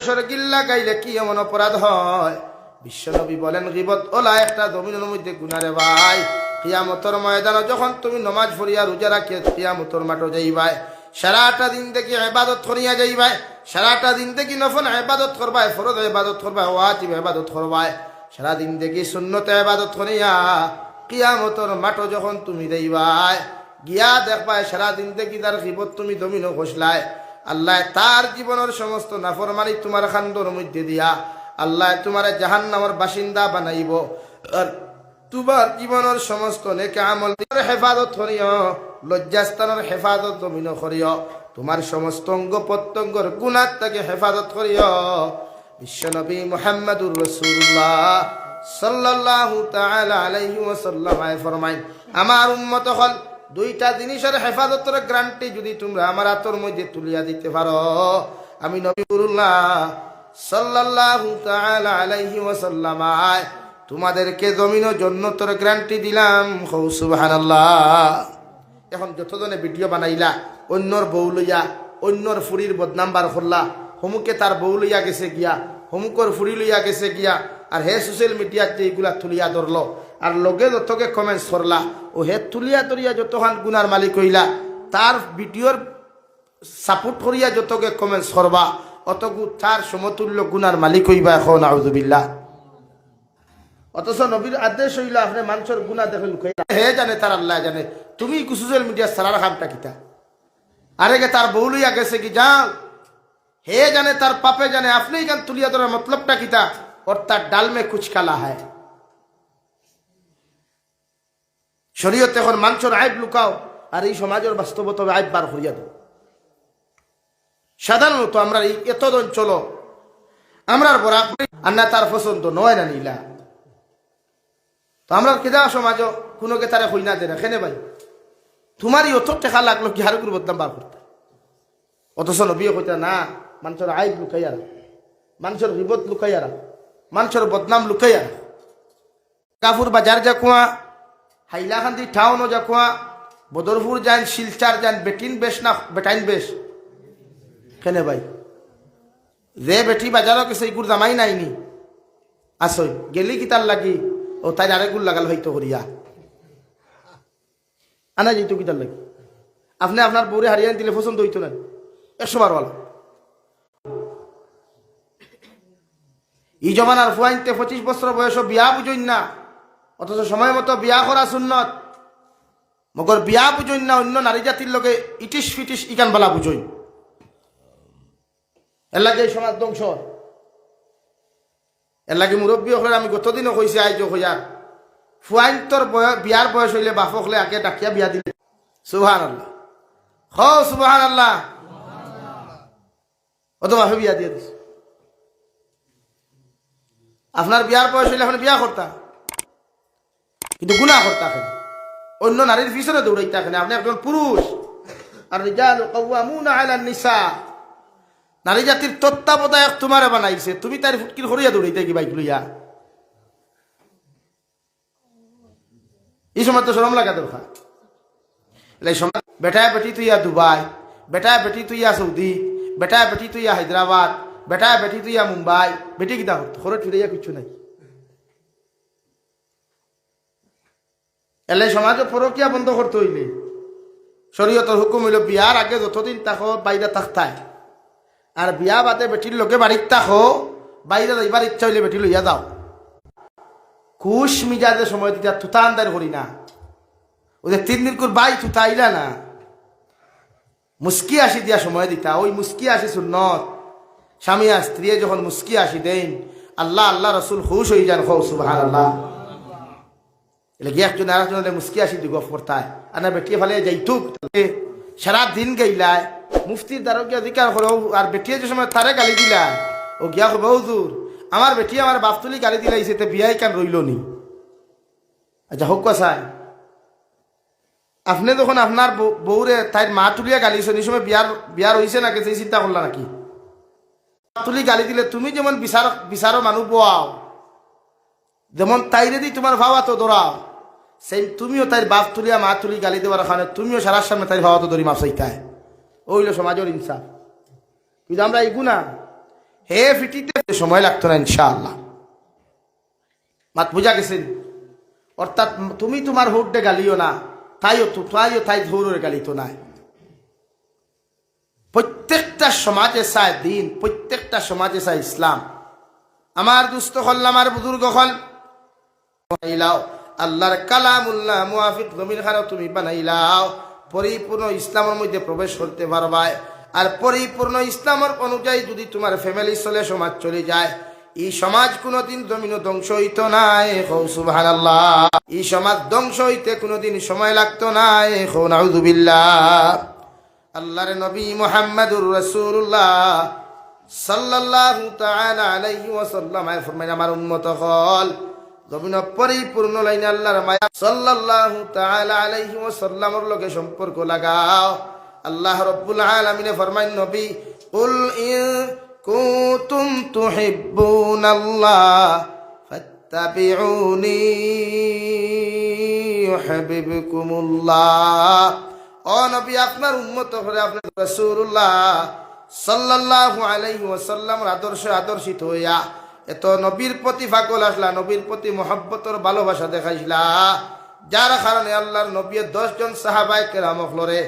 গিল্লা গাইলে কি এমন অপরাধ হয়? বিশ্বনবী বলেন গীবত ওলা একটা জমিনের মধ্যে গুনারে ভাই। কিয়ামতের ময়দানে যখন তুমি নমাজ পড়িয়া রোজা রাখিয়া কিয়ামতের মাঠে যাইবাই, সারাটা দিন দেখি ইবাদত করিয়া যাইবাই, সারাটা দিন দেখি নফল ইবাদত করবাই, ফরজ ইবাদত করবাই, ওয়াজিব ইবাদত করবাই, সারা দিন দেখি সুন্নত ইবাদত করিয়া কিয়ামতের মাঠে যখন তুমি যাইবাই, গিয়া দেখবাই সারা দিন দেখি তার গীবত তুমি দমিনো ঘষলাই। আল্লাহ তার জীবনের সমস্ত নাফরমানি তোমার খান্দর মধ্যে দিয়া আল্লাহ তোমার জাহান্নামের বাসিন্দা বানাইব। আর তোমার জীবনের সমস্ত নেক আমল হেফাজত করিও, লজ্জাস্থানের হেফাজত দমিন করিও, তোমার সমস্ত অঙ্গ প্রত্যঙ্গর গুনাহ থেকে হেফাজত করিও। বিশ্বনবী মুহাম্মদুর রাসূলুল্লাহ সাল্লাল্লাহু তাআলা আলাইহি ওয়াসাল্লাম ফরমায়, আমার উম্মত হল দুইটা জিনিসের হেফাজতের গ্যারান্টি যদি তোমরা আমার হাতের মধ্যে তুলিয়া দিতে পারো, আমি নবীউল্লাহ সাল্লাল্লাহু তাআলা আলাইহি ওয়াসাল্লাম তোমাদেরকে জমিন ও জান্নাতের গ্যারান্টি দিলাম। সুবহানাল্লাহ। এখন যতজনে ভিডিও বানাইলা অন্যর বউ লইয়া অন্যর ফুরির বদনাম বার করলা, হমুকে তার বউ লইয়া গেছে গিয়া, হমুকর ফুরি লইয়া গেছে গিয়া, আর হে সোশ্যাল মিডিয়াত এইগুলা তুলিয়া ধরলো, আর লগে যতকে কমেন্টস করলা, ও হে তুলিয়া তরিয়া যতখান গুনার মালিক হইলা, তার ভিডিওর সাপোর্ট করিয়া যতকে কমেন্টস করবা, অতগু তার সমতুল্য গুনার মালিক হইবা। এখন আউযুবিল্লাহ। অথচ নবীর আদেশ হইল আপনি মানুষের গুনাহ দেখেন, হে জানে তার আল্লাহ জানে, তুমি সোশ্যাল মিডিয়া সারার খামটা কিতা? আরে গে তার বউ লইয়া গেছে কি যাও, হে জানে তার পাপে জানে, আপনি কেন তুলিয়া ধরার মতলবটা কিতা? অর্থাৎ ডাল মে কুছ কালা হয়। শরীয়তে এখন মানুষের আইব লুকাও, আর এই সমাজের বাস্তবতা আইব বার করিয়া দাও। সাধারণত আমরা এই এতদিন চলো আমরা বরাক আন্না তার পছন্দ নয় না নিলা, তো আমরা কেদা সমাজ কোনোকে তারা হই না দেয় না কেনে ভাই, তোমারই অত টেকা লাগলো কি হার করে বদনাম বার করতে? অথচ নবীও কইতা না, মানুষের আইব লুকাইয়া, মানুষের বিপদ লুকাইয়া, মানুষের বদনাম লুকাইয়া। কাপুর বাজার যা কুয়া, হাইলাকান্দি টাউনও যা কুয়া, বদরপুর যান, শিলচার যান, বেটিন বেশ না বেটাইন বেশ কেনে ভাই? যে বেটি বাজারও গেছে এইগুর জামাই নাইনি আসই গেলি কি তার লাগি, ও তাই আরেকগুলো লাগাল হইতো করিয়া আনা যেত কি তার লাগি? আপনি আপনার বউরে হারিয়ে দিলে পছন্দ হইতো না 100 বার। এই জমানার ফুয়াইনতে 25 বছর বয়স বিয়া বুঝইন না, অথচ সময় মতো বিয়া করা সুন্নত। মগর বিয়া বুঝইন না, অন্য নারী জাতির লোকে ইটিস ফিটিস ইকান বালা বুঝইন, এর লাগে এই সমাজ ধ্বংস। এর লাগে মুরব্বী হলে আমি গতদিনও কইছি আইজ হইয়া, ফুয়াইন তোর বিয়ার বয়স হইলে বাপ হলে আগে ডাকিয়া বিয়া দিলে। সুবহানাল্লাহ, হ সুবহানাল্লাহ। অত বাপে বিয়া দিয়ে দিস। আপনার বিয়ার বয়স হইলে আপনি বিয়া করতা, কিন্তু গুনাহ করতা, অন্য নারীর পিছনে দৌড়াইতা। আপনি একজন পুরুষ, আর রিজালু কাওয়ামুনা আলান নিসা, নারী জাতির তত্ত্বাবধায়ক তোমারে বানাইছে, তুমি তার ফুটকির হরিয়া দৌড়াইতে কি বাইক লইয়া? এই সময় তো শরম লাগা দরকার। বেটা বেটি তুইয়া দুবাই, বেটা বেটি তুইয়া সৌদি, বেটা বেটি তুইয়া হায়দ্রাবাদ, বেটা বেটি তুইয়া মুম্বাই, বেটি কিতা খরচ ফিরাইয়া কিছু নাই। এলে সমাজে পরকিয়া বন্ধ করতে হইলে শরীয়তের হুকুম হইল বিয়ার আগে যতদিন তাকো বাইরে থাকতায়, আর বিয়া বাদে বেটির লোকে বাড়ির থাকো, বাইরে যাইবার ইচ্ছা হইলে বেটি লইয়া যাও। খুশ মিজাজে সময় দিতে থুতা আন্দার করি না, ওদের 3 দিন করে বাই থুতা আইলা না, মুস্কি আসি দিয়া সময় দিতা। ওই মুস্কি আসি সুন্নত। স্বামী আর স্ত্রী যখন মুস্কি আসি দেন, আল্লাহ আল্লাহ রসুল খুশ হয়ে যান। সুবহানাল্লাহ। এলে গিয়ে একজন আর একজন মুস্কি আসি দি গফ করতায়, আর না বেটিয়ে ফেলে যাইতুক সারা দিন গাইলায়, মুফতির দ্বারা গিয়া অধিকার করো, আর বেটিয়ে যে সময় তারে গালি দিলায়, ও গিয়া খুব হুজুর আমার বেটি আমার বাপ তুলি গালি দিলাইছে, তে বিয়াই কেন রইল নি? আচ্ছা হোক চাই, আপনি যখন আপনার বউরে তাই মা তুলিয়া গালিছেন, এই সময় বিয়ার হয়েছে নাকি সেই চিন্তা করলা নাকি? তুলি গালি দিলে তুমি যেমন বিচারো মানুষ বোয়াও, যেমন তাইরে দি তোমার ভাবা তো দৌড়াও, সেই তুমিও তাই বাপ তুলিয়া মা তুলি গালি দেওয়ার কারণে তুমিও সারার সামনে তাই ভাবা তো দড়ি মাপ চাইতায়। ওইল সমাজের ইনসাফ। কিন্তু আমরা এই গুণা হে ফিটিতে সময় লাগতো না ইনশাআল্লাহ। মাত বুঝা গেছেন? অর্থাৎ তুমি তোমার ভোটে গালিও না, তাই ধৌরের গালি তো নাই। প্রত্যেকটা সমাজে চায় দিন, প্রত্যেকটা সমাজে চায় ইসলাম। আমার দুস্থ হল, আমার বুজুর্গ হল, বানাইলাও আল্লাহর কালামুল্লাহ মুআফিক জমির খানো তুমি বানাইলাও, পরিপূর্ণ ইসলামের মধ্যে প্রবেশ করতে পারবাই। আর পরিপূর্ণ ইসলামের অনুযায়ী যদি তোমার ফ্যামিলি চলে, সমাজ চলে যায়, এই সমাজ কোনোদিন জমিন ধ্বংস হইত নাই। সুবহানাল্লাহ। এই সমাজ ধ্বংস হইতে কোনোদিন সময় লাগতো নাই। নাউযুবিল্লাহ। আল্লাহর নবী মুহাম্মদুর রাসূলুল্লাহ সাল্লাল্লাহু তাআলা আলাইহি ওয়াসাল্লাম ফরমায়, আমার উম্মত হল জমিন পরিপূর্ণ লাইনে আল্লাহর মায়া সাল্লাল্লাহু তাআলা আলাইহি ওয়াসাল্লামের লগে সম্পর্ক লাগাও। আল্লাহ রাব্বুল আলামিন ফরমায়, নবী কুল ইন কুনতুম তুহিব্বুনাল্লাহ ফাত্তাবিউনি ইউহিব্বুকুমুল্লাহ। ও নবী, আপনার উম্মত হলে আপনার রাসূলুল্লাহ সাল্লাল্লাহু আলাইহি ওয়াসাল্লামের আদর্শিত হইয়া এত নবীর প্রতি পাগল আসলা, নবীর প্রতি মহব্বতর ভালোবাসা দেখাইছিলা, যার কারণে আল্লাহর নবী 10 জন সাহাবায়ে কেরাম হলরে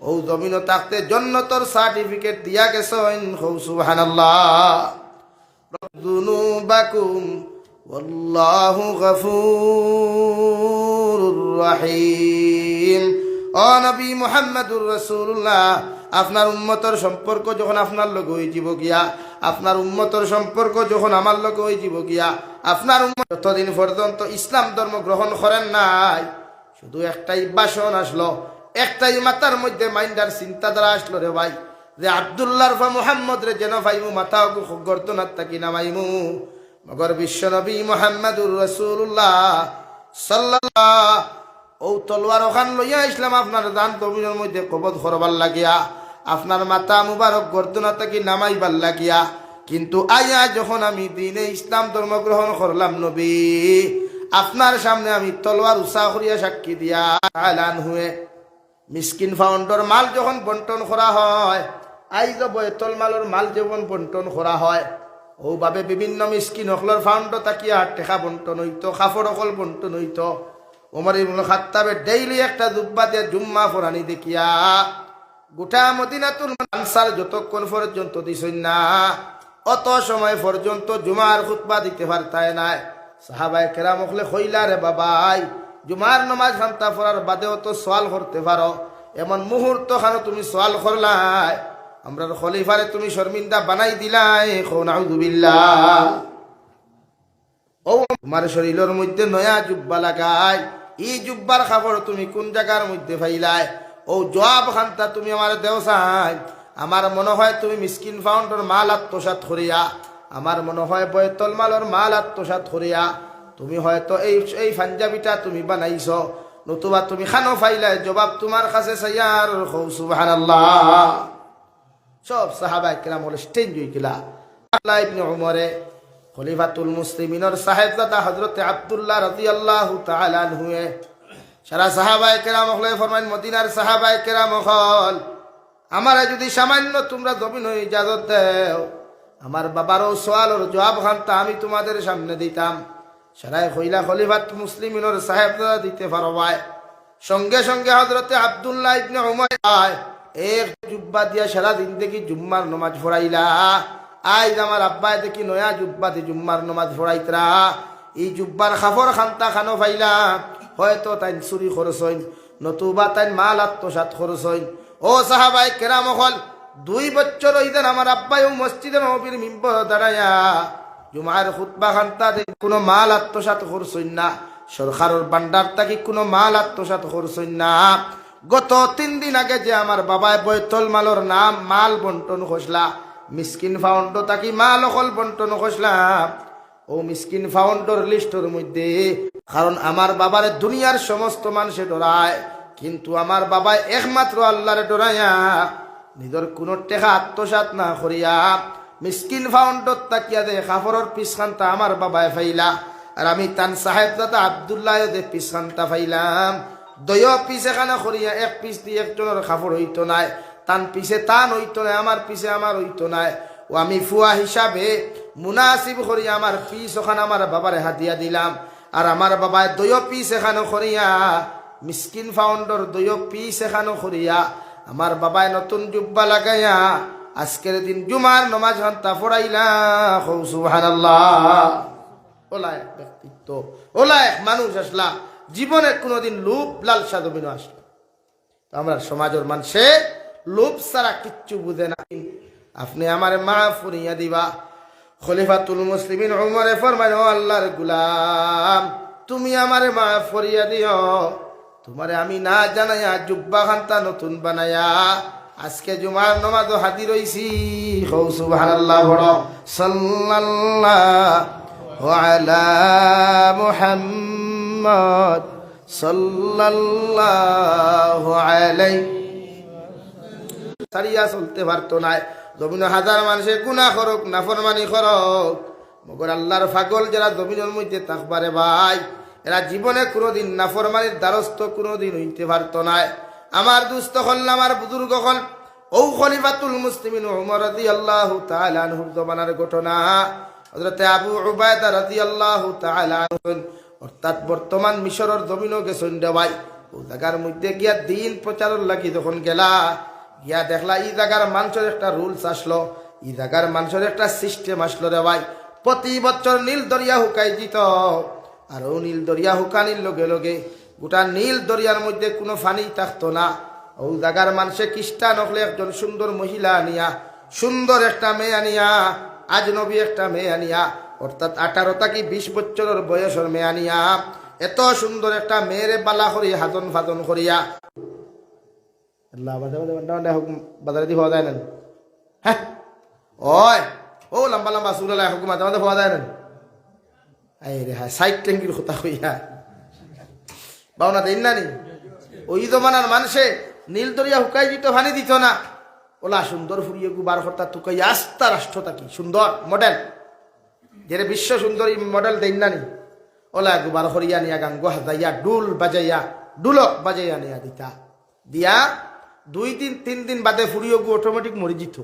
ও জমিন থাকতে জান্নাতের সার্টিফিকেট দিয়া গেছেন। সুবহানাল্লাহ। যুনুবাকুম ওয়াল্লাহু গফুরুর রহিম। ও নবী মুহাম্মদুর রাসূলুল্লাহ, আপনার উম্মতর সম্পর্ক যখন আপনার লগে হয়ে যাব গিয়া, আপনার উম্মতর সম্পর্ক যখন আমার লগে হয়ে যাব গিয়া, আপনার উম্মত যতদিন পর্যন্ত ইসলাম ধর্ম গ্রহণ করেন নাই, শুধু একটাই বাসন আসলো, একটাই মাথার মধ্যে মাইন্ডার চিন্তাধারা আসলো রে ভাই, যে আব্দুল্লাহর ফা মুহাম্মদ রে যেন ভাইমু মাথা গর্দনাত থাকি নামাইমু। মগর বিশ্ব নবী মুহাম্মদুর রাসূলুল্লাহ সাল্লাল্লাহু ও তলোয়ার ওখান লইয়া ইসলাম আপনার দান তবিনের মধ্যে কবজ করবার লাগিয়া, আপনার মাথা মুবারক গর্দনা থাকি নামাইবার লাগিয়া। কিন্তু আয়া যখন আমি দিনে ইসলাম ধর্ম গ্রহণ করলাম নবী, আপনার সামনে আমি তলোয়ার উষা করিয়া সাক্ষী দিয়া আলান হুয়ে মিসকিন ফাউন্ডর মাল যখন বন্টন করা হয়, আইজ বয়তল মালর মাল যখন বন্টন করা হয়, ওভাবে বিভিন্ন মিসকিন হকলর ফাউন্ড তাকিয়া টেকা বন্টন হইতো, কাপড় অকল বন্টন হইতো। ওমর ইবনে খাত্তাবের ডেইলি একটা জুব্বা দিয়ে জুম্মা ফরানি দেখিয়া গোটা মদিনাতুল আনসার যতক্ষণ পর্যন্ত দিছেন না, অত সময় পর্যন্ত জুমার খুতবা দিতে পারতায় নাই। সাহাবায়ে কেরাম হকলে কইলা, রে বাবাই, জুমার নামাজ খান্তা পড়ার বাদেও তো সওয়াল করতে পারো, এমন মুহূর্ত খানো তুমি সওয়াল করলাই, আমরার খলিফারে তুমি শর্মিন্দা বানাই দিলাই। নাউযুবিল্লাহ। ও তোমার শরীরের মধ্যে নয়া জুব্বা লাগাই, এই জুব্বার খবর তুমি কোন জায়গার মধ্যে পাইলাই? ও জবাব খান্তা তুমি আমার দেওসাই। আমার মনে হয় তুমি মিসকিন ফাউন্ডর মাল আত্মসাৎ করিয়া, আমার মনে হয় বয়তল মালর মাল আত্মসাৎ করিয়া তুমি হয়তো এই পাঞ্জাবিটা তুমি বানাইছ, নতুবা তুমি খানো ফাইলাই। জবাব তোমার কাছে সাইয়ার। সুবহানাল্লাহ। সব সাহাবায়ে কেরাম হল স্টেঞ্জ হইছিলা। আব্দুল্লাহ ইবনে উমরে খলিফাতুল মুসলিমিনের সাহেবজাদা হযরত আব্দুল্লাহ রাদিয়াল্লাহু তাআলা আনহু সারা সাহাবায়ে কেরাম হলে ফরমাইন, মদিনার সাহাবায়ে কেরাম হল, আমারে যদি সামান্য তোমরা জমিন ইজাজত দেও, আমার বাবারও সওয়ালের জবাব খান্তা আমি তোমাদের সামনে দিতাম। সারাই কইলা খলিফাত মুসলিমিনের সাহেবজাদা দিতে পারবাই। সঙ্গে সঙ্গে হযরত আব্দুল্লাহ ইবনে উমর এক জুব্বা দিয়া সারা জিন্দেগি জুম্মার নামাজ পড়াইলা। আজ আমার আব্বাই দেখি নয়া জুব্বাতে জুম্মার নামাজ পড়াইতরা। এই জুব্বার খাফর খান্তা খানো পাইলা, হয়তো তাই চুরি খরচ হইন, নতুবা তাই মাল আত্মসাৎ খরচ হইন। ও সাহাবায়ে কেরাম হল, 2 বছর হইতেন আমার আব্বাইও মসজিদে নববীর মিম্বর দাঁড়াইয়া জুমার খুতবা খান্তা কোনো মাল আত্মসাৎ খরচ হইন না, সরকারের ভান্ডার থাকি কোনো মাল আত্মসাৎ খরচ হইন না। গত 3 দিন আগে যে আমার বাবায় বৈতল মালর নাম মাল বন্টন খসলা, মিসকিন ফাউন্ড তাকি মাল অকল বন্টন খসলাম, ও মিসকিন ফাউন্ডর লিস্টর মধ্যে। কারণ আমার বাবারে দুনিয়ার সমস্ত মানুষে ডরায়, কিন্তু আমার বাবায় একমাত্র আল্লাহরে ডরাইয়া নিজের কোনো টেকা আত্মসাৎ না করিয়া মিসকিন ফাউন্ডর তাকিয়া দে কাপড়ের পিছখানটা আমার বাবায় ফাইলা। আর আমি তান সাহেবজাদা আব্দুল্লাহ দে পিছখানটা ফাইলাম। 2 পিস এখানে করিয়া 1 পিস দিয়ে একজনের কাপড় হইতো নাই, তান পিছে তান হইতো নাই, আমার পিছে আমার হইতো নাই। ও আমি ফুয়া হিসাবে মুনাসিব করিয়া আমার পিস ওখানে আমার বাবারে হাতিয়া দিলাম। আর আমার বাবায় দৈয় পিস এখানো করিয়া মিসকিন ফাউন্ডর দৈয় পিস এখানো করিয়া আমার বাবায় নতুন জুব্বা লাগাইয়া আজকের দিন জুমার নমাজ ঘন্টা পড়াইলা। সুবহানাল্লাহ। ওলা এক ব্যক্তিত্ব, ওলা এক মানুষ আসলা, জীবনে কোনোদিন লোভ লালসা দমিন আসলো। আমরা সমাজের মানুষে লোভ ছাড়া কিচ্ছু বুঝে না। আপনি আমার মাফ করিয়া দিবা। খলিফাতুল মুসলিমিন উমরে ফরমায়, ও আল্লাহর গুলাম, তুমি আমারে মাফ করিয়া দিও। তোমারে আমি না জানাইয়া জুব্বা খান্তা নতুন বানায়া আজকে জুমার নামাজও হাজির হইছি। সুবহানাল্লাহ। বড় সাল্লাল্লাহু আলা মুহাম্মদ সাল্লাল্লাহু আলাইহি। সারিয়া চলতে পারতো না। জমিন হাজার মানুষের গুনাহ করুক, নাফরমানি করুক, মগর আল্লাহর পাগল যারা জমিনের মধ্যে থাকবারে ভাই, এরা জীবনে কোনোদিন নাফরমানির দ্বারস্থ কোনোদিন হইতে পারতো না। আমার দুস্থ হল, আমার বুজুর্গ হল, ও খলিফাতুল মুসলিমিন উমর রাদিয়াল্লাহু তাআলা আনহুর জমানার ঘটনা। হযরতে আবু উবায়দা রাদিয়াল্লাহু তাআলা আনহু, অর্থাৎ বর্তমান মিশরের জমিনও গেছেন রে ভাই। ও জায়গার মধ্যে গিয়া দিন প্রচারের লাগি যখন গেলা, গিয়া দেখলা এই জায়গার মানুষের একটা রুলস আসলো, এই জায়গার মানুষের একটা সিস্টেম আসলো রে ভাই। প্রতি বছর নীল দরিয়া হুকাই দিত। আর ও নীল দরিয়া হুকানির লগে লগে গোটা নীল দরিয়ার মধ্যে কোনো পানি থাকতো না। ও জায়গার মানুষে খ্রিস্টান হলে একজন সুন্দর মহিলা আনিয়া, সুন্দর একটা মেয়ে আনিয়া, আজনবী একটা মেয়ে আনিয়া, অর্থাৎ 18 থেকে 20 বছরের বয়সের মেয়ে আনিয়া, এত সুন্দর একটা মেয়েরে বালা করিয়া হাজন ফাজন করিয়া বাজারে দিয়ে হওয়া যায় না। হ্যাঁ, ওই ও লম্বা লম্বা সুরালা হুকুম মাঝে মাঝে হওয়া যায় না। রে হ্যাঁ, সাইড ট্যাঙ্কির কথা হইয়া বাউনা দিন না নি। ওই জমানার মানুষে নীল দরিয়া হুকাই দিত, পানি দিত না। ওলা সুন্দর ফুরিয়ে গু 12 হর্তা তুকাই আস্তা রাষ্ট্র থাকি সুন্দর মডেল, যে বিশ্ব সুন্দরী মডেল দেন না নি। ওলা গু 12 হরিয়া নিয়া গান গো হাজাইয়া ডুল বাজাইয়া ডুলক বাজাইয়া নিয়া দিতা। দিয়া 2-3 দিন বাদে ফুরিয়ে গু অটোমেটিক মরি যেত,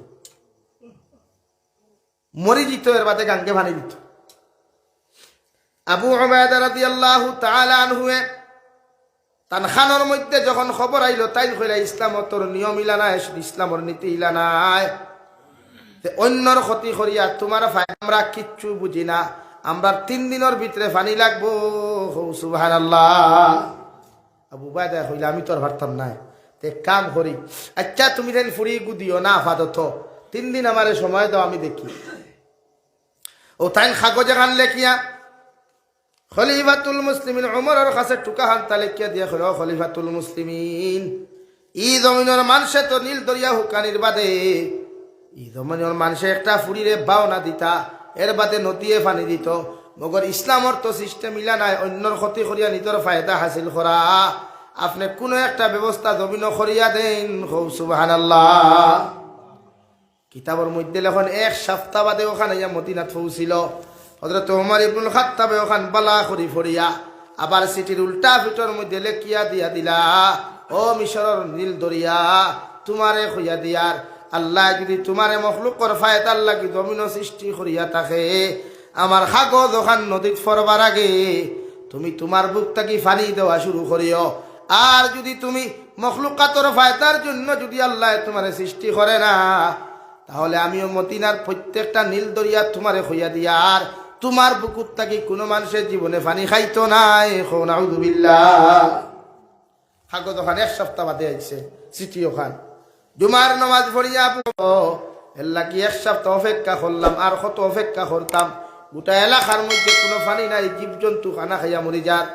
এর বাদে গাঙ্গে ভানি দিত। আবু উবায়দা রাদিয়াল্লাহু তাআলা আনহু তানখানোর মধ্যে যখন খবর আইল, তাই কইলা ইসলামত তোর নিয়ম ইলা নাই, ইসলামর নীতি ইলা নাই, অন্যর ক্ষতি করিয়া তোমার আমরা কিচ্ছু বুঝি না, আমরা 3 দিনের ভিতরে পানি লাগবো। সুবহানাল্লাহ। আবু উবায়দা কইলা আমি তোর ভারতাম নাই, তে কাম করি, আচ্ছা তুমি দেন ফুরি গুদিও না আপাতত 3 দিন আমারে সময় দাও, আমি দেখি। ও তাই কাগজে খান লেখিয়া খলিফাতুল মুসলিমিন উমরের কাছে টুকা হান তালেকিয়া দিয়া কইল, খলিফাতুল মুসলিমিন, ই জমিনের মানুষে তো নীল দরিয়া হুকানির বাদে ই জমিনের মানুষে একটা ফুরিরে বাওনা দিতা, এর বাদে নদীয়ে পানি দিত। মগর ইসলামর তো সিস্টেম ইলা নাই, অন্যর ক্ষতি করিয়া নিজের ফায়দা হাসিল করা। আপনি কোনো একটা ব্যবস্থা জমিন করিয়া দেন। সুবহানাল্লাহ। কিতাবের মধ্যে লেখন 1 সপ্তাহ বাদে ওখানে মদিনাত পৌঁছিল। হযরত ওমর ইবনুল খাত্তাব ওখান বালা করি ফরিয়া আবার সিটির উল্টা ফিটর মধ্যে লেখিয়া দিয়া দিলা, ও মিশরের নীল দরিয়া, তোমারে কইয়া দিয়ার আল্লাহ যদি তোমারে মখলুকর ফায়দার লাগি জমিন সৃষ্টি করিয়া থাকে, আমার কাগজ ওখান নদীত ফরবার আগে তুমি তোমার বুক থাকি পানি দেওয়া শুরু করিও। আর যদি তুমি মখলুকাতর ফায়দার জন্য যদি আল্লাহ তোমারে সৃষ্টি করে না, তাহলে আমিও মদিনার প্রত্যেকটা নীল দরিয়া তোমারে হইয়া দিয়ার তোমার বুকুর থাকি কোনো মানুষের জীবনে পানি খাইতো নাই। নাউযুবিল্লাহ। কাগজ ওখান 1 সপ্তাহ বাদে আইছে চিঠি ওখান। জুমার নামাজ পড়িয়া এর লাগি 1 সপ্তাহ অপেক্ষা করলাম, আর কত অপেক্ষা করতাম। গোটা এলাকার মধ্যে কোনো পানি নাই, জীবজন্তু খানা খাইয়া মরি যার।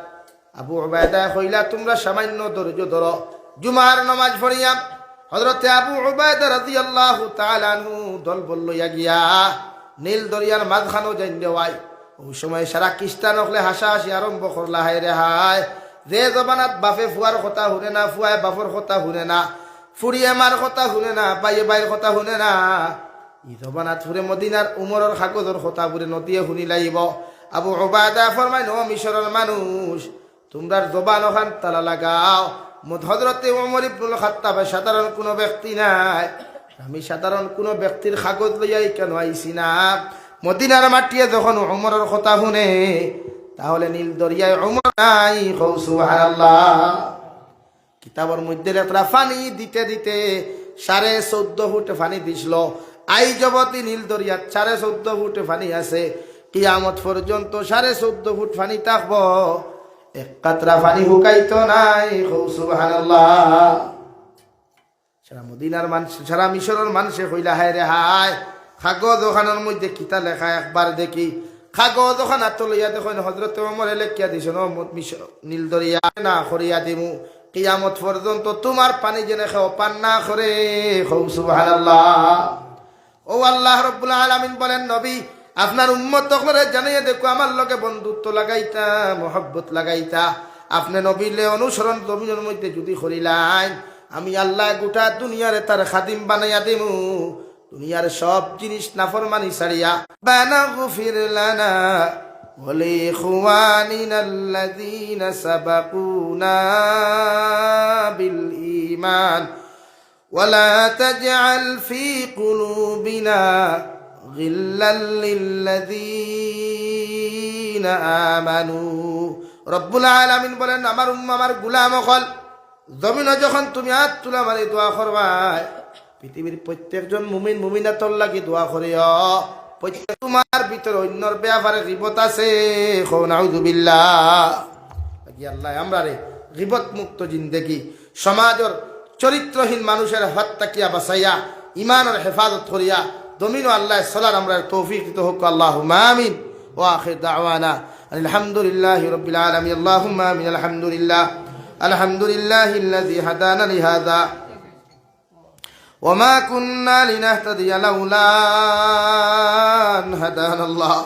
আবু উবায়দা কইলা, তোমরা সামান্য ধৈর্য ধরো। জুমার নামাজ পড়িয়া হযরতে আবু উবায়দা রাদিয়াল্লাহু তাআলা আনহু দল বল লইয়া গিয়া নীল দরিয়ার মাঝখানো যাইন দেওয়াই। ওই সময় সারা খ্রিস্টান হলে হাসাহাসি আরম্ভ করলা, হায় রে হায়, যে জবানাত বাপে ফুয়ার কথা শুনে না, ফুয়ায় বাপর কথা শুনে না, ফুরিয়ে মার কথা শুনে না, বাইয়ে বাইয়ের কথা শুনে না, ই জবানাত ফুরে মদিনার উমরের কাগজের কথা ফুরে নদীয়ে শুনি লাইব। আবু উবায়দা ফরমাইন, ও মিশরের মানুষ, তোমরা জবান ওখান তালা লাগাও। হযরতে ওমর ইবনুল খাত্তাব সাধারণ কোনো ব্যক্তি নাই, আমি সাধারণ কোনো ব্যক্তির কাগজ লইয়াই কেন আইছি না, মদিনার মাটিয়ে যখন উমরের কথা শুনে তাহলে নীল দরিয়ায় উমর নাই, কও সুবহানাল্লাহ। কিতাবের মধ্যে লেখা পানি দিতে দিতে 14.5 ফুট পানি দিছিল। আই জগতি নীল দরিয়ার 14.5 ফুট পানি আছে, কিয়ামত পর্যন্ত 14.5 ফুট পানি থাকব, এক কাতরা পানি হুকাইতো নাই, কও সুবহানাল্লাহ। সারা মদিনার মানুষ, সারা মিশরের মানুষে কইলা হায় রে হায়, কাগজ ওখানের মধ্যে কিতা লেখা একবার দেখি। কাগজ ওখান আত লইয়া দেখেন হজরত ওমরে লেখিয়া দিছ নীল দরিয়া না করিয়া দিমু, কিয়ামত পর্যন্ত তোমার পানি জেনে খাও পান না করে, কও সুবহানাল্লাহ। ও আল্লাহ রাব্বুল আলামিন বলেন, নবী আপনার উম্মত তখনরে জানিয়ে দেখো আমার লগে বন্ধুত্ব লাগাইতা, মোহব্বত লাগাইতা। আপনি নবীলে অনুসরণ জমিনের মধ্যে যদি করিলেন, আমি আল্লাহ গোটা দুনিয়ারে তার খাদিম বানাইয়া দিমু, দুনিয়ার সব জিনিস নাফরমানি ছাড়িয়া। বানাগফির লানা ওয়া লিইখওয়ানিনা আল্লাযীনা সাবাকুনা বিল ঈমান ওয়া লা তাজআল ফী কুলুবিনা গিল্লাল লিল্লাযীনা আমানু। রব্বুল আলামিন বলেন, আমার উম্মাহ আমার গোলাম হল, জমিনে যখন তুমি হাত তুলা মারি দোয়া করবাই, পৃথিবীর প্রত্যেকজন মুমিন মুমিনাতর লাগি দোয়া করিও, প্রত্যেক তোমার ভিতরে অন্যর ব্যাপারে গীবত আছে, কও নাউযুবিল্লাহ। আল্লাহ আমরা রে গীবত মুক্ত জিন্দেগি, সমাজের চরিত্রহীন মানুষের হাত তাকিয়া বাঁচাইয়া ইমানের হেফাজত করিয়া দমিন আল্লাহ সালার আমরা তৌফিক দিতে হোক, আল্লাহুম্মা আমিন। ওয়া আখির দাওয়ানা আলহামদুলিল্লাহি রাব্বিল আলামিন, আল্লাহুম্মা আমিন। আলহামদুলিল্লাহ আলহামদুলিল্লাহিল্লাযী হাদানা লিহাযা وما كنا لنهتدي لولا أن هدانا الله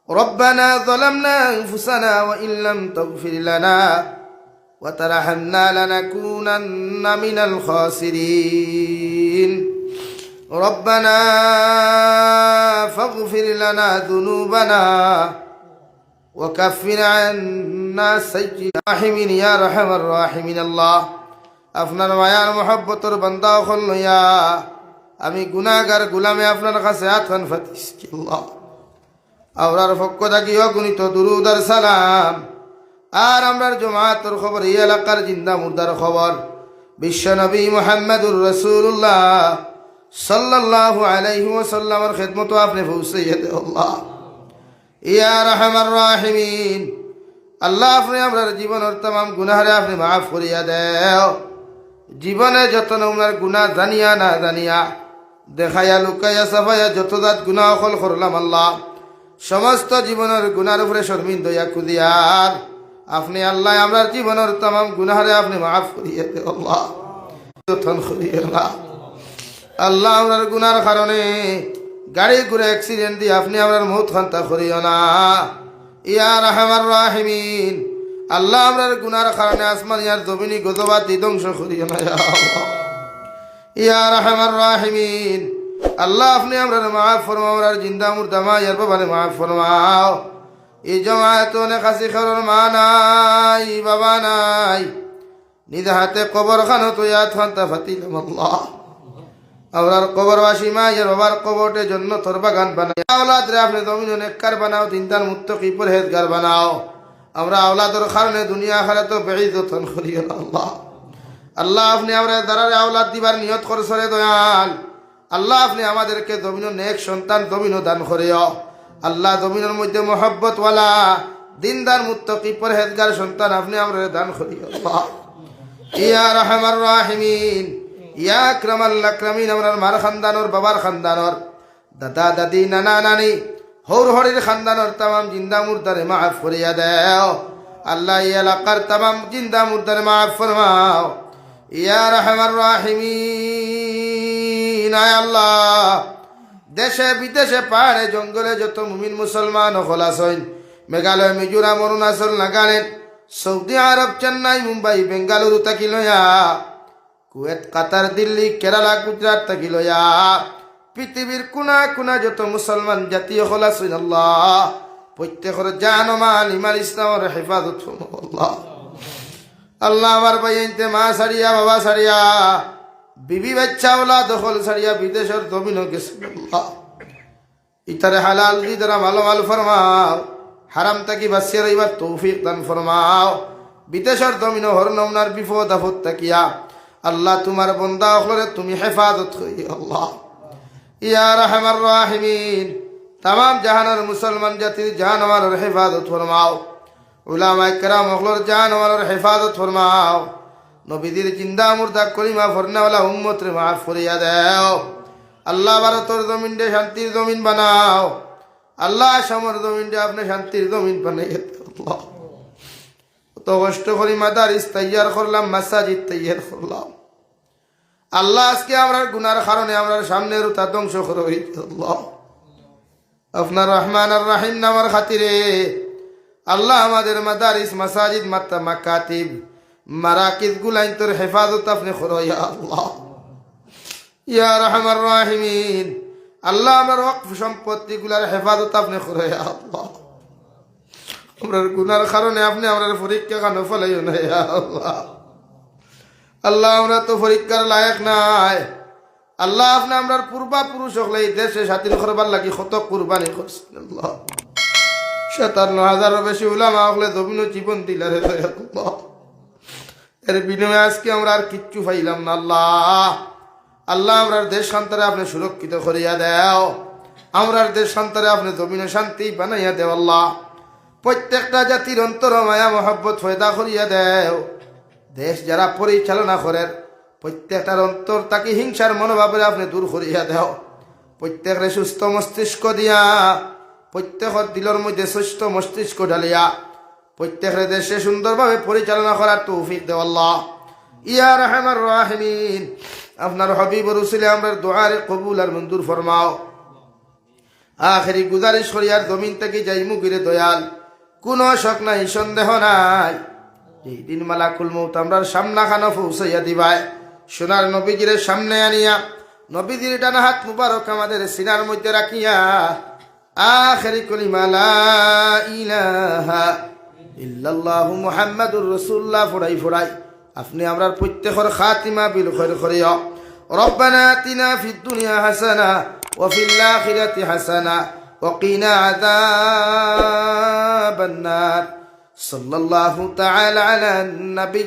ربنا ظلمنا أنفسنا وإن لم تغفر لنا وترحمنا لنكونن من الخاسرين ربنا فاغفر لنا ذنوبنا وكفر عنا سيئاتنا الراحمين يا أرحم الراحمين الله। আপনার মায়ার মহব্বতর বান্দা হল লইয়া আমি গুনাহগার গোলামে আপনার কাছে হাতখান ফাতিছি আল্লাহ। আমরার পক্ষ থাকি অগণিত দুরূদ আর সালাম, আর আমরার জমাতের খবর, এই এলাকার জিন্দা মুর্দার খবর বিশ্ব নবী মুহাম্মদুর রাসূলুল্লাহ সাল্লাল্লাহু আলাইহি ওয়াসাল্লামের খিদমত আপনি পৌঁছাইয়া দে আল্লাহ ইয়া আরহামার রাহিমিন। আল্লাহ আপনি আমরার জীবনের तमाम গুনাহরে আপনি মাফ করিয়া দেও। জীবনে যত নমুনার গুনাহ জানিয়া না জানিয়া, দেখাইয়া লুকাইয়া সাফাইয়া যত জাত গুনাহ অকল করলাম আল্লাহ, সমস্ত জীবনের গুনার উপরে শর্মিন্দা হইয়া কুদিয়ার আপনি আল্লাহ আমরার জীবনের तमाम গুনাহরে আপনি মাফ করিয়া দে আল্লাহ, যতন করিয়া না আল্লাহ। আমরার গুনার কারণে গাড়ি ঘুরে অ্যাক্সিডেন্ট দিয়ে আপনি আমরার মৌত খান্তা করিও না ইয়া আরহামার রাহিমিন। আল্লাহ আমরার গুনার কারণে আসমান ইয়ার জমিনি গজবাতি ধ্বংস করিও না ইয়া আরহামার রাহিমিন। আল্লাহ আপনি আমরার মাফ ফরমাও, আমরার জিন্দা মুর্দা মা ইয়ার বাবারে মাফ ফরমাও। এই জমায়েত অনেক আসি খারোর মা নাই বাবা নাই, নিজ হাতে কবর খানো তো ইয়াদ খান্তা ফাতিলাম আল্লাহ। আমরার কবরবাসী মা ইয়ার বাবার কবরটে জন্য তোর বাগান বানাও, আওলাদ রে আপনি জমিন নেককার বানাও, দিনদার মুত্তাকি পরহেজগার বানাও। আমরা আওলাদের কারণে দুনিয়া আখিরাত বেইজ্জতন করিও না আল্লাহ। আল্লাহ আপনি আমরা দারারে আওলাদ দিবার নিয়ত করছরে দয়াল, আল্লাহ আপনি আমাদেরকে জমিন নেক সন্তান জমিন দান করিও আল্লাহ। জমিনের মধ্যে মোহব্বত ওয়ালা দিনদার মুত্তাকি পরহেজগার সন্তান আপনি আমরা দান করিও আল্লাহ ইয়া আরহামার রাহিমিন ইয়া আকরামাল আকরামিন। আমরার মার খানদানর বাবার খানদানর দাদা দাদি নানা নানি হৌর হরির খানদানর तमाम জিন্দা মুর্দারে মাফ করিয়া দেও আল্লাহ। এই এলাকার तमाम জিন্দা মুর্দারে মাফ ফরমাও ইয়া আরহামার রাহিমিন। আয় আল্লাহ, দেশে বিদেশে পাহাড়ে জঙ্গলে যত মুমিন মুসলমান হল আছেন, মেঘালয় মিজোরাম অরুণাচল নাগাল্যান্ড সৌদি আরব চেন্নাই মুম্বাই বেঙ্গালুরু থাকি লইয়া কুয়েত কাতার দিল্লি কেরালা গুজরাট থাকি লইয়া পৃথিবীর কোনা কোনা যত মুসলমান জাতীয় হল আছেন আল্লাহ, প্রত্যেকের জান মাল ইমান ইসলামের হেফাজত আল্লাহ। আল্লাহ আমার ভাই মা সারিয়া বাবা সারিয়া বিবি বাচ্চাওয়ালা দখল ছাড়িয়া বিদেশের জমিনও গেছে আল্লাহ ইতারে হালাল দ্বারা মালামাল ফরমাও হারাম তাকি বাঁচিয়ে রইবার তৌফিক দান ফরমাও বিদেশের জমিনও হর নমনার বিপদ আপদ তাকিয়া আল্লাহ তোমার বন্দা হলরে তুমি হেফাজত করি আল্লাহ ইয়া রাহমার রাহিমিন तमाम জাহানের মুসলমান জাতির জানওয়ারের হেফাজত ফরমাও উলামায়ে কেরাম হলর জানওয়ারের হেফাজত ফরমাও নবীদের জিন্দা মুর্দা কলিমা ফরনাওয়ালা উম্মত রে মাফ করিয়া দাও আল্লাহ ভারতের জমিন দে শান্তির জমিন বানাও আল্লাহ সমর জমিন দে আপনি শান্তির জমিন বানাইয়া দাও আল্লাহ তো কষ্ট করি মাদারিস তৈয়ার করলাম মাসাজিদ তৈয়ার করলাম আল্লাহ আজকে আমরা গুনার কারণে আমরা সামনের তা ধ্বংস করে আল্লাহ আপনার রহমান আর রাহিম নামার খাতিরে আল্লাহ আমাদের মাদারিস মাসাজিদ মাত্তা মাকাতিব মারাকিজ গুলাইন তোর হেফাজত আপনি করো ইয়া আল্লাহ ইয়া রহমান রাহিমিন আল্লাহ আমার ওয়াকফ সম্পত্তি গুলার হেফাজত আপনি করো ইয়া আল্লাহ আমরা গুনার কারণে আপনি আমাদের পরীক্ষা কানো ফলাইও না ইয়া আল্লাহ আল্লাহ আমরা তো পরীক্ষার লায়ক নাই আল্লাহ আপনি আমরা পূর্বাপুরুষ হলে এই দেশে স্বাধীন করবার লাগি কত কুরবানি করছেন আল্লাহ 57,000 বেশি উলামা হলে জমিন জীবন দিলারে আল্লাহ এর বিনিময়ে আজকে আমরা আর কিচ্ছু পাইলাম না আল্লাহ আল্লাহ আমরা দেশ শান্তরে আপনি সুরক্ষিত করিয়া দাও আমরা দেশ শান্তরে আপনি জমিনে শান্তি বানাইয়া দেও আল্লাহ প্রত্যেকটা জাতির অন্তর মায়া মহব্বত ফয়দা করিয়া দেও দেশ যারা পরিচালনা করেন প্রত্যেকটার অন্তর তাকে হিংসার মনোভাবে আপনি দূর করিয়া দেও প্রত্যেকের সুস্থ মস্তিষ্ক দিয়া প্রত্যেকের দিলের মধ্যে সুস্থ মস্তিষ্ক ঢালিয়া প্রত্যেকের দেশে সুন্দরভাবে পরিচালনা করার তৌফিক দেও আল্লাহ ইয়া রাহমার রাহিমিন আপনার হাবিব রসুলে আমরা দোয়ার কবুল আর মঞ্জুর ফরমাও আখেরি গুজারিশ করিয়ার জমিন থেকে যাই মুগিরে দয়াল কোনো শক নাই সন্দেহ নাই এই দিন মালাকুল মউত আমরার সামনা খানা পৌঁছাইয়া দিবাই সোনার নবীজির সামনে আনিয়া নবীজির ডানা হাত মুবারক আমাদের সিনার মধ্যে রাখিয়া আখেরি কলিমা লা ইলাহা ইল্লাল্লাহু মুহাম্মাদুর রাসূলুল্লাহ ফুরাই ফুরাই আপনি আমরার প্রত্যেকের খাতিমা বিল খায়র করিয়া রব্বানা আতিনা ফিদ দুনিয়া হাসানা ওয়া ফিল আখিরাতি হাসানা ওয়া কিনা আযাবান নার সাল্লাল্লাহু তাআলা আলা নবী